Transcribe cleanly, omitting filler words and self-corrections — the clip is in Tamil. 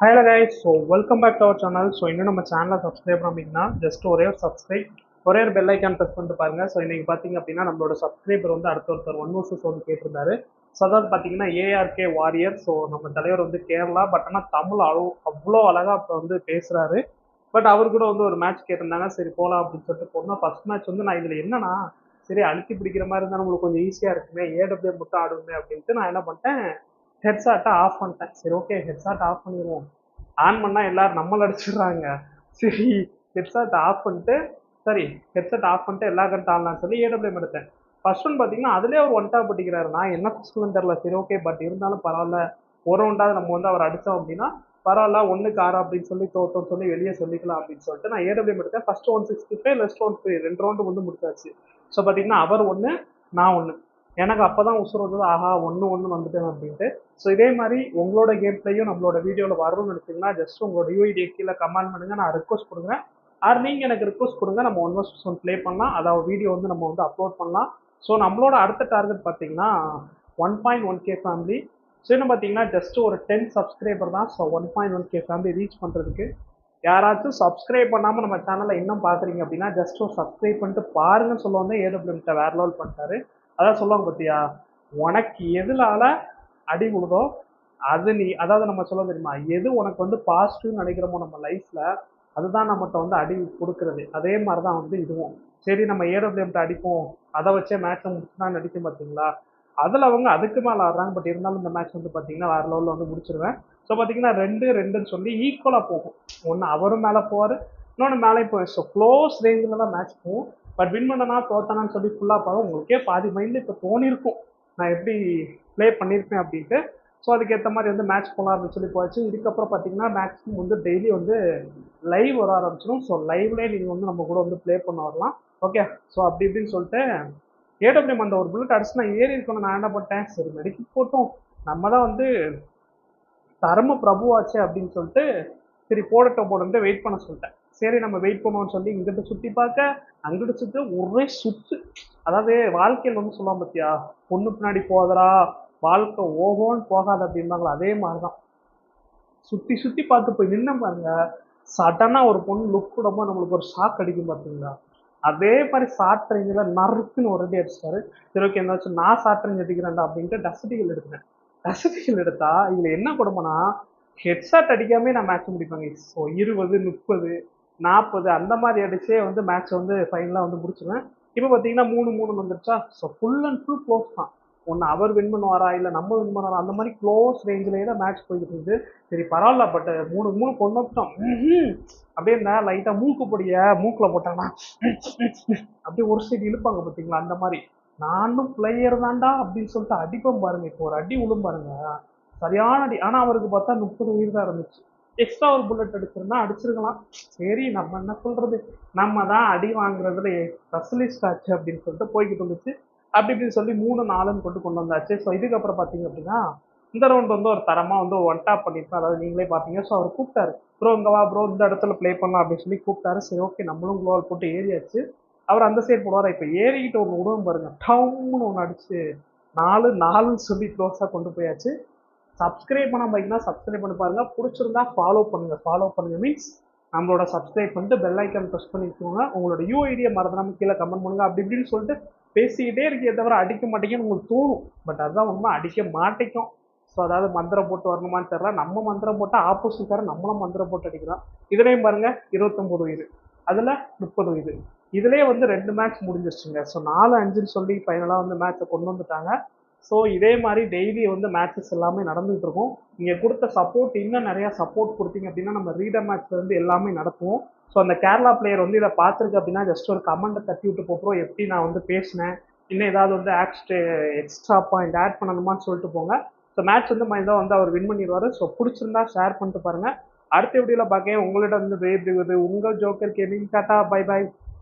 Hello guys, so welcome back to our channel. So இன்னும் நம்ம சேனலை சப்ஸ்கிரைப் பண்ணிங்கன்னா ஜஸ்ட் ஒரே ஒரு சப்ஸ்கிரைப், ஒரே ஒரு பெல் ஐக்கான் ப்ரெஸ் பண்ணிட்டு பாருங்க. ஸோ இன்னைக்கு பார்த்தீங்க அப்படின்னா நம்மளோட சப்ஸ்கிரைபர் வந்து அடுத்த ஒருத்தர் 1 vs 1 கேட்டிருந்தாரு. ஸோ அதாவது பார்த்தீங்கன்னா ஏஆர்கே வாரியர். ஸோ நம்ம தலைவர் வந்து கேரளா, பட் ஆனால் தமிழ் அவ்வளோ அழகாக இப்போ வந்து பேசுறாரு. பட் அவர் கூட வந்து ஒரு மேட்ச் கேட்டிருந்தாங்க. சரி போகலாம் அப்படின்னு சொல்லிட்டு போனோம். ஃபர்ஸ்ட் மேட்ச் வந்து நான் இதில் என்னன்னா, சரி அழுத்தி பிடிக்கிற மாதிரி இருந்தால் நம்மளுக்கு கொஞ்சம் ஈஸியாக இருக்குமே, ஏடபிள்யூ மட்டும் ஆடுமே அப்படின்ட்டு நான் என்ன பண்ணிட்டேன், ஹெட்சாட்டை ஆஃப் பண்ணிட்டேன். சரி ஓகே, ஹெட்சாட் ஆஃப் பண்ணிடுவோம். ஆன் பண்ணா எல்லாரும் நம்மள அடிச்சிடுறாங்க. சரி, ஹெட்செட் ஆஃப் பண்ணிட்டு சரி ஹெட்செட் ஆஃப் பண்ணிட்டு எல்லா கரெக்ட் ஆடலாம்னு சொல்லி ஏடபிள்யூஎம் எடுத்தேன். ஃபர்ஸ்ட் ஒன் பார்த்தீங்கன்னா அதுலேயே அவர் ஒன் டாப் பண்ணிக்கிறாரு. நான் என்ன ஃபர்ஸ்ட்னு தெரியல. சரி ஓகே, பட் இருந்தாலும் பரவாயில்ல, ஒரு ரவுண்டாவது நம்ம வந்து அவர் அடித்தோம் அப்படின்னா பரவாயில்ல, 1-6 அப்படின்னு சொல்லி தோத்தோம் சொல்லி வெளியே சொல்லிக்கலாம் அப்படின்னு சொல்லிட்டு நான் ஏடபிள்யூஎம் எடுத்தேன். ஃபர்ஸ்ட் 165, லெஸ்ட் 1 2 ரவுண்டு வந்து முடிச்சாச்சு. ஸோ பார்த்தீங்கன்னா அவர் ஒன்று, நான் ஒன்று. எனக்கு அப்பதான் உசுர் வந்தது, ஆஹா 1-1 வந்துட்டேன் அப்படின்ட்டு. ஸோ இதே மாதிரி உங்களோட கேம் பிளேயும் நம்மளோட வீடியோவில் வரணும்னு நினைச்சீங்கன்னா ஜஸ்ட் உங்களோட யூஐடி கீழே கமெண்ட் பண்ணுங்க, நான் ரிக்வஸ்ட் கொடுங்க. ஆர் நீங்கள் எனக்கு ரிக்வஸ்ட் கொடுங்க, நம்ம 1 vs 1 ப்ளே பண்ணலாம். அதாவது வீடியோ வந்து நம்ம வந்து அப்லோட் பண்ணலாம். ஸோ நம்மளோட அடுத்த டார்கெட் பார்த்தீங்கன்னா 1.1K ஃபேமிலி. ஸோ இன்னும் பார்த்தீங்கன்னா ஜஸ்ட் ஒரு 10 சப்ஸ்கிரைபர் தான். ஸோ 1.1K ஃபேமிலி ரீச் பண்ணுறதுக்கு யாராச்சும் சப்ஸ்கிரைப் பண்ணாமல் நம்ம சேனலை இன்னும் பார்க்குறீங்க அப்படின்னா ஜஸ்ட் ஒரு சப்ஸ்கிரைப் பண்ணிட்டு பாருங்கன்னு சொல்ல வந்து ஏடபிள்யூஎம்கிட்ட வேற லெவல் பண்ணிட்டாரு. அதான் சொல்லுவாங்க பார்த்தியா, உனக்கு எதுலால அடி விழுதோ அது நீ, அதாவது நம்ம சொல்ல தெரியுமா, எது உனக்கு வந்து பாசிட்டிவ் நினைக்கிறோமோ நம்ம லைஃப்ல அதுதான் நம்மகிட்ட வந்து அடி கொடுக்கறது. அதே மாதிரி தான் வந்து இதுவும். சரி நம்ம ஏடபிள்யூஎம்கிட்ட அடிப்போம், அதை வச்சே மேட்சை முடிச்சுனா நடிக்கும் பார்த்தீங்களா, அதில் அவங்க அதுக்கு மேலே ஆடுறாங்க. பட் இருந்தாலும் இந்த மேட்ச் வந்து பார்த்தீங்கன்னா வேற லெவலில் வந்து முடிச்சிருவேன். ஸோ பார்த்தீங்கன்னா 2-2ன்னு சொல்லி ஈக்குவலாக போகும். ஒன்று அவரும் மேலே போவார், இன்னொன்று மேலே போய். ஸோ க்ளோஸ் ரேஞ்சில் தான் மேட்ச் போகும். பட் வின் பண்ணனா தோத்தானான்னு சொல்லி ஃபுல்லாக போகும். உங்களுக்கே பாதி மைண்டில் இப்போ தோணிருக்கும் நான் எப்படி ப்ளே பண்ணியிருப்பேன் அப்படின்ட்டு. ஸோ அதுக்கேற்ற மாதிரி வந்து மேட்ச் போகலாம் அப்படின்னு சொல்லி போச்சு. இதுக்கப்புறம் பார்த்தீங்கன்னா மேக்ஸிமம் வந்து டெய்லி வந்து லைவ் வர ஆரம்பிச்சிடும். ஸோ லைவ்லேயே நீங்கள் வந்து நம்ம கூட வந்து ப்ளே பண்ண வரலாம். ஓகே, ஸோ அப்படி இப்படின்னு சொல்லிட்டு ஏடபிள்யூஎம் அந்த ஒரு புல்லட் அடிச்சு நான் ஏறி இருக்கணும். நான் என்ன பண்ணிட்டேன், சரி மெடிக்கல் போட்டோம், நம்ம தான் வந்து தர்ம பிரபுவாச்சு அப்படின்னு சொல்லிட்டு சரி போடட்டு வெயிட் பண்ண சொல்லிட்டேன். சரி நம்ம வெயிட் பண்ணுவோம்னு சொல்லி இங்கிட்ட சுற்றி பார்க்க அங்கிட்ட சுற்றி ஒரே சுத்து. அதாவது வாழ்க்கையில் வந்து சொல்லுவான் பார்த்தியா, பொண்ணு பின்னாடி போதரா வாழ்க்கை ஓஹோன்னு போகாது அப்படின்பாங்களா, அதே மாதிரிதான் சுற்றி சுற்றி பார்த்து போய் நின்று பாருங்க. சடனாக ஒரு பொண்ணு லுக் விடும்போது நம்மளுக்கு ஒரு ஷாக் அடிக்கும் பார்த்தீங்களா, அதே மாதிரி ஷார்ட் ரேஞ்சில் நறுக்குன்னு ஒரு அடி அடிச்சிட்டாரு. சரி ஓகே, என்னாச்சும் நான் ஷார்ட் ரேஞ்ச் அடிக்கிறேன்டா அப்படின்ட்டு டஸ்டிகள் எடுத்தேன். டஸ்டிகள் எடுத்தா இதில் என்ன கொடுமைனா, ஹெட்ஷாட் அடிக்காமே நான் மேட்ச் முடிப்பேங்க. ஸோ 20, 30, 40 அந்த மாதிரி அடிச்சே வந்து மேட்ச் வந்து ஃபைனலாக வந்து முடிச்சிருவேன். இப்போ பார்த்தீங்கன்னா 3-3 வந்துருச்சா. So full and full close தான். ஒன்று அவர் வின் பண்ணுவாரா இல்லை நம்ம வின் பண்ணுவாரா, அந்த மாதிரி க்ளோஸ் ரேஞ்சிலேயே தான் மேட்ச் போய்கிட்டு இருக்குது. சரி பரவாயில்ல, பட் 3-3 கொண்டு வந்துட்டோம். அப்படியே இந்த லைட்டாக மூக்கு பொடிய மூக்கில் போட்டானா அப்படியே ஒரு சைடு இழுப்பாங்க பார்த்தீங்களா, அந்த மாதிரி நானும் பிளேயர் தான்டா அப்படின்னு சொல்லிட்டு அடிப்போம் பாருங்க. இப்போ ஒரு அடி விழும் பாருங்க, சரியான அடி. ஆனால் அவருக்கு பார்த்தா 30 உயிர் தான் இருந்துச்சு. எக்ஸ்ட்ரா ஒரு புல்லட் அடிச்சிருந்தா அடிச்சிருக்கலாம். சரி நம்ம என்ன சொல்றது, நம்ம தான் அடி வாங்குறதுல ஸ்பெஷலிஸ்ட் ஆச்சு அப்படின்னு சொல்லிட்டு போய்கிட்டு இருந்துச்சு. அப்படி இப்படின்னு சொல்லி 3-4ன்னு கொண்டு வந்தாச்சு. ஸோ இதுக்கப்புறம் பார்த்தீங்க அப்படின்னா இந்த ரவுண்ட் வந்து ஒரு தரமாக வந்து ஒன் டாப் பண்ணியிருக்கோம். அதாவது நீங்களே பார்த்தீங்க. ஸோ அவர் கூப்பிட்டாரு, ப்ரோ இங்கே வா ப்ரோ, இந்த இடத்துல ப்ளே பண்ணலாம் அப்படின்னு சொல்லி கூப்பிட்டாரு. சரி ஓகே, நம்மளும் குளோவால் போட்டு ஏறியாச்சு. அவர் அந்த சைடு போடுவார். இப்போ ஏறிக்கிட்டு ஒன்று விடுவோம் பாருங்க, டவுன்னு ஒன்று அடிச்சு 4-4ன்னு சொல்லி க்ளோஸாக கொண்டு போயாச்சு. சப்ஸ்கிரைப் பண்ண பார்த்தீங்கன்னா சப்ஸ்கிரைப் பண்ணி பாருங்க, பிடிச்சிருந்தா ஃபாலோ பண்ணுங்க. ஃபாலோ பண்ணுங்க மீன்ஸ் நம்மளோட சப்ஸ்கிரைப் பண்ணிட்டு பெல் ஐக்கான் ப்ரெஸ் பண்ணிக்கோங்க. உங்களோட யூஐடியை மறந்துடாம கீழே கமெண்ட் பண்ணுங்க. அப்படி இப்படின்னு சொல்லிட்டு பேசிக்கிட்டே இருக்கே தவிர அடிக்க மாட்டேங்குன்னு உங்களுக்கு தோணும். பட் அதுதான் உண்மை, அடிக்க மாட்டேக்கும். ஸோ அதாவது மந்திரம் போட்டு வரணுமான்னு தெரியல, நம்ம மந்திரம் போட்டால் ஆப்போசிட்காரன் நம்மளும் மந்திரம் போட்டு அடிக்கலாம். இதுலேயும் பாருங்க 29 உயிர், அதில் 30 உயிர். இதுலேயே வந்து 2 மேட்ச் முடிஞ்சிருச்சுங்க. ஸோ 4-5ன்னு சொல்லி ஃபைனலாக வந்து மேட்சை கொண்டு வந்துட்டாங்க. ஸோ இதே மாதிரி டெய்லி வந்து மேட்சஸ் எல்லாமே நடந்துகிட்டு இருக்கும். நீங்கள் கொடுத்த சப்போர்ட் இன்னும் நிறையா சப்போர்ட் கொடுத்தீங்க அப்படின்னா நம்ம ரீடர் மேட்ச்ல இருந்து எல்லாமே நடத்துவோம். ஸோ அந்த கேரளா பிளேயர் வந்து இதை பார்த்துருக்கு அப்படின்னா ஜஸ்ட் ஒரு கமெண்ட்டை தட்டி விட்டு போகிறோம், எப்படி நான் வந்து பேசினேன், இன்னும் ஏதாவது வந்து எக்ஸ்ட்ரா பாயிண்ட் ஆட் பண்ணணுமான்னு சொல்லிட்டு போங்க. ஸோ மேட்ச் வந்து மைதான் வந்து அவர் வின் பண்ணிடுவார். ஸோ பிடிச்சிருந்தா ஷேர் பண்ணிட்டு பாருங்கள். அடுத்த வீடியோவில் பார்க்க உங்களிடம் வந்து வேறு உங்கள் joker gaming. Tata, bye by.